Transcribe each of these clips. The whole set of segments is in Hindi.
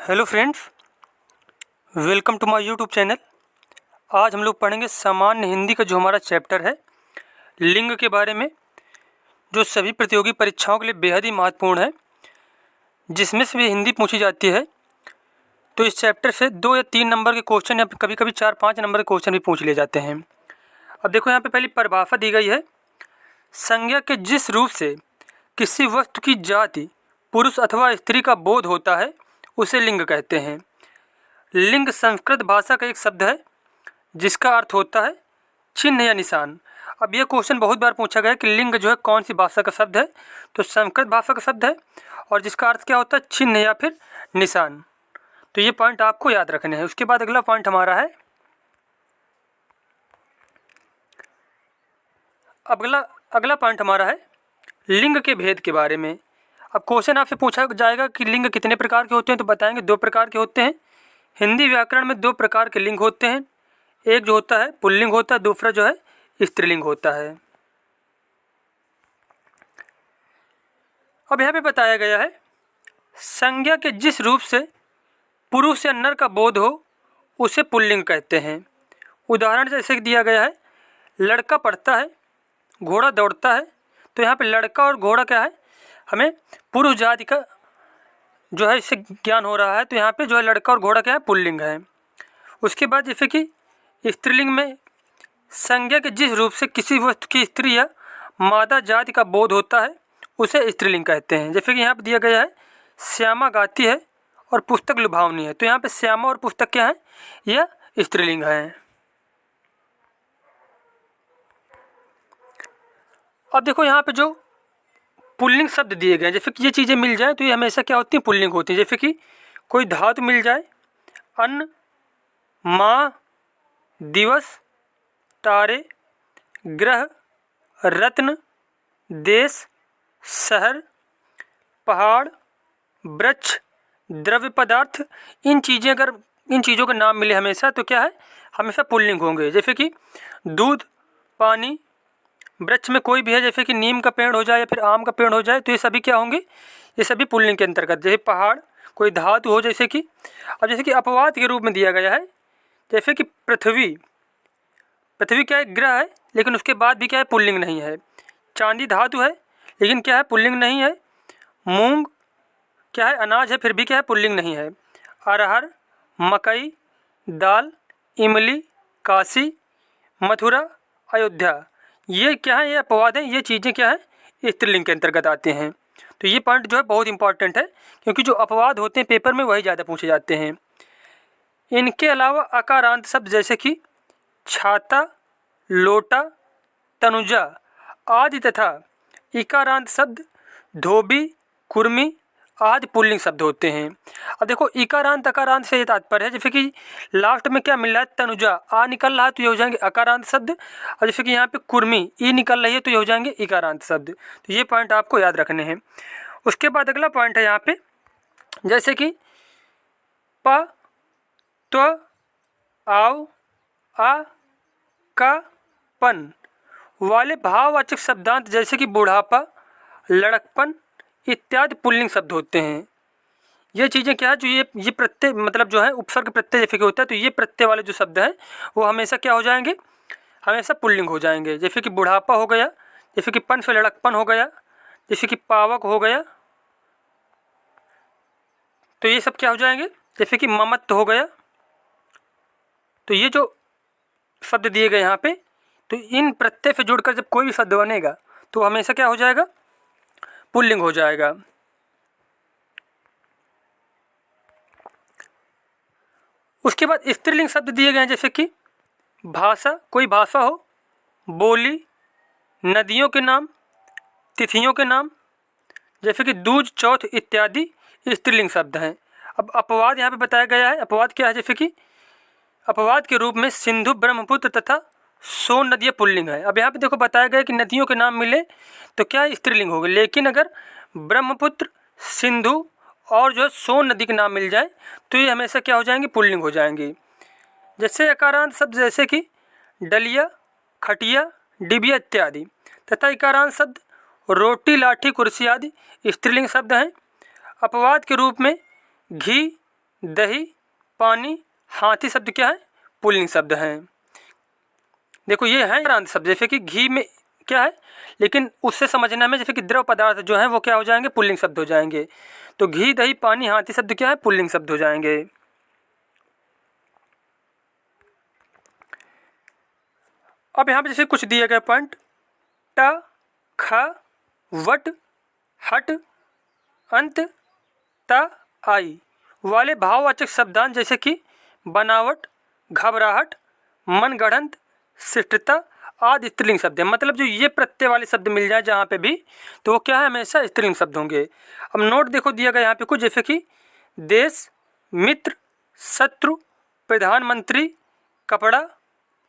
Hello friends, welcome to my YouTube channel. आज हम लोग पढ़ेंगे सामान्य हिंदी का जो हमारा चैप्टर है लिंग के बारे में, जो सभी प्रतियोगी परीक्षाओं के लिए बेहद ही महत्वपूर्ण है, जिसमें से भी हिंदी पूछी जाती है। तो इस चैप्टर से 2 या 3 नंबर के क्वेश्चन या कभी कभी 4-5 नंबर के क्वेश्चन भी पूछ लिए जाते हैं। अब देखो यहाँ पे पहली परिभाषा दी गई है। संज्ञा के जिस रूप से किसी वस्तु की जाति पुरुष अथवा स्त्री का बोध होता है उसे लिंग कहते हैं। लिंग संस्कृत भाषा का एक शब्द है जिसका अर्थ होता है चिन्ह या निशान। अब ये क्वेश्चन बहुत बार पूछा गया कि लिंग जो है कौन सी भाषा का शब्द है, तो संस्कृत भाषा का शब्द है और जिसका अर्थ क्या होता है चिन्ह या फिर निशान। तो ये पॉइंट आपको याद रखने हैं। उसके बाद अगला पॉइंट हमारा है, अगला पॉइंट हमारा है लिंग के भेद के बारे में। अब क्वेश्चन आपसे पूछा जाएगा कि लिंग कितने प्रकार के होते हैं, तो बताएंगे 2 प्रकार के होते हैं। हिंदी व्याकरण में 2 प्रकार के लिंग होते हैं। एक जो होता है पुल्लिंग होता है, दूसरा जो है स्त्रीलिंग होता है। अब यहाँ पे बताया गया है संज्ञा के जिस रूप से पुरुष या नर का बोध हो उसे पुल्लिंग कहते हैं। उदाहरण जैसे दिया गया है, लड़का पढ़ता है, घोड़ा दौड़ता है। तो यहाँ पे लड़का और घोड़ा क्या है, हमें पुरुष जाति का जो है इससे ज्ञान हो रहा है। तो यहाँ पे जो है लड़का और घोड़ा क्या है पुल्लिंग है। उसके बाद जैसे कि स्त्रीलिंग में संज्ञा के जिस रूप से किसी वस्तु की स्त्री या मादा जाति का बोध होता है उसे स्त्रीलिंग कहते हैं। जैसे कि यहाँ पे दिया गया है श्यामा गाती है और पुस्तक लुभावनी है। तो यहाँ पे श्यामा और पुस्तक क्या है, यह स्त्रीलिंग है। अब देखो यहाँ पे जो पुल्लिंग शब्द दिए गए हैं, जैसे कि ये चीज़ें मिल जाए तो ये हमेशा क्या होती हैं पुल्लिंग होती है। जैसे कि कोई धातु मिल जाए, अन्न, माँ, दिवस, तारे, ग्रह, रत्न, देश, शहर, पहाड़, वृक्ष, द्रव्य पदार्थ, इन चीज़ों के नाम मिले हमेशा तो क्या है हमेशा पुल्लिंग होंगे। जैसे कि दूध, पानी, वृक्ष में कोई भी है, जैसे कि नीम का पेड़ हो जाए या फिर आम का पेड़ हो जाए, तो ये सभी क्या होंगे, ये सभी पुल्लिंग के अंतर्गत। जैसे पहाड़, कोई धातु हो, जैसे कि अब जैसे कि अपवाद के रूप में दिया गया है, जैसे कि पृथ्वी क्या है ग्रह है लेकिन उसके बाद भी क्या है पुल्लिंग नहीं है। चांदी धातु है लेकिन क्या है पुल्लिंग नहीं है। मूंग क्या है अनाज है फिर भी क्या है पुल्लिंग नहीं है। अरहर, मकई, दाल, इमली, काशी, मथुरा, अयोध्या, ये क्या है, ये अपवाद हैं। ये चीज़ें क्या है स्त्रीलिंग के अंतर्गत आते हैं। तो ये पॉइंट जो है बहुत इंपॉर्टेंट है क्योंकि जो अपवाद होते हैं पेपर में वही ज़्यादा पूछे जाते हैं। इनके अलावा अकारांत शब्द जैसे कि छाता, लोटा, तनुजा आदि तथा इकारांत शब्द धोबी, कुर्मी आदि पुल्लिंग शब्द होते हैं। अब देखो इकारांत अकारांत से ये तात्पर्य है, जैसे कि लास्ट में क्या मिल रहा है तनुजा, आ निकल रहा है तो ये हो जाएंगे अकारांत शब्द, और जैसे कि यहाँ पे कुर्मी ई निकल रही है तो ये हो जाएंगे इकारांत शब्द। तो ये पॉइंट आपको याद रखने हैं। उसके बाद अगला पॉइंट है यहाँ पे, जैसे कि प, त्व, आव, आ, का, पन वाले भाववाचक शब्दांत जैसे कि बुढ़ापा, लड़कपन इत्यादि पुल्लिंग शब्द होते हैं। ये चीज़ें क्या है, जो ये प्रत्यय मतलब जो है उपसर्ग प्रत्यय जैसे कि होता है, तो ये प्रत्यय वाले जो शब्द हैं वो हमेशा क्या हो जाएंगे, हमेशा पुल्लिंग हो जाएंगे। जैसे कि बुढ़ापा हो गया, जैसे कि पन से लड़कपन हो गया, जैसे कि पावक हो गया, तो ये सब क्या हो जाएंगे, जैसे कि ममत्व हो गया। तो ये जो शब्द दिए गए यहाँ पे, तो इन प्रत्यय से जुड़कर जब कोई भी शब्द बनेगा तो हमेशा क्या हो जाएगा, पुल्लिंग हो जाएगा। उसके बाद स्त्रीलिंग शब्द दिए गए हैं, जैसे कि भाषा, कोई भाषा हो, बोली, नदियों के नाम, तिथियों के नाम, जैसे कि दूज, चौथ इत्यादि स्त्रीलिंग शब्द हैं। अब अपवाद यहाँ पे बताया गया है। अपवाद क्या है, जैसे कि अपवाद के रूप में सिंधु, ब्रह्मपुत्र तथा सोन नदियाँ पुल्लिंग है। अब यहाँ पे देखो बताया गया कि नदियों के नाम मिले तो क्या स्त्रीलिंग होगी, लेकिन अगर ब्रह्मपुत्र, सिंधु और जो सोन नदी के नाम मिल जाए तो ये हमेशा क्या हो जाएंगे, पुल्लिंग हो जाएंगी। जैसे अकारांत शब्द जैसे कि डलिया, खटिया, डिबिया इत्यादि, तथा इकारांत शब्द रोटी, लाठी, कुर्सी आदि स्त्रीलिंग शब्द हैं। अपवाद के रूप में घी, दही, पानी, हाथी शब्द क्या है? पुल्लिंग शब्द हैं। देखो ये है क्रांत शब्द, जैसे कि घी में क्या है, लेकिन उससे समझना में जैसे कि द्रव पदार्थ जो है वो क्या हो जाएंगे? पुल्लिंग शब्द हो जाएंगे। तो घी, दही, पानी, हाथी शब्द क्या है? पुल्लिंग शब्द हो जाएंगे। अब यहाँ पे जैसे कुछ दिए गए पॉइंट, ट, ख, वट, हट, अंत, त, आई वाले भाववाचक शब्दांश जैसे कि बनावट, घबराहट, मनगढ़ंत, शिष्टता आदि स्त्रीलिंग शब्द है। मतलब जो ये प्रत्यय वाले शब्द मिल जाए जहाँ पे भी, तो वो क्या है? हमेशा स्त्रीलिंग शब्द होंगे। अब नोट देखो दिया गया यहाँ पे कुछ, जैसे कि देश, मित्र, शत्रु, प्रधानमंत्री, कपड़ा,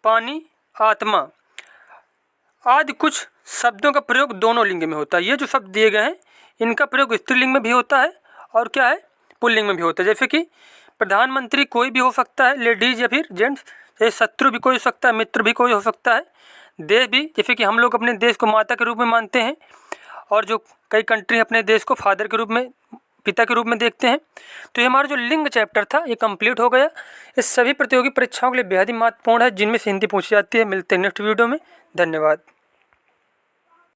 पानी, आत्मा आदि कुछ शब्दों का प्रयोग दोनों लिंग में होता है। ये जो शब्द दिए गए हैं इनका प्रयोग स्त्रीलिंग में भी होता है और क्या है? पुल्लिंग में भी होता है। जैसे कि प्रधानमंत्री कोई भी हो सकता है, लेडीज या फिर जेंट्स। जैसे शत्रु भी कोई हो सकता है, मित्र भी कोई हो सकता है। देश भी, जैसे कि हम लोग अपने देश को माता के रूप में मानते हैं और जो कई कंट्री अपने देश को फादर के रूप में, पिता के रूप में देखते हैं। तो ये हमारा जो लिंग चैप्टर था ये कंप्लीट हो गया। इस सभी प्रतियोगी परीक्षाओं के लिए बेहद ही महत्वपूर्ण है, जिनमें से हिंदी पूछी जाती है। मिलते हैं नेक्स्ट वीडियो में। धन्यवाद।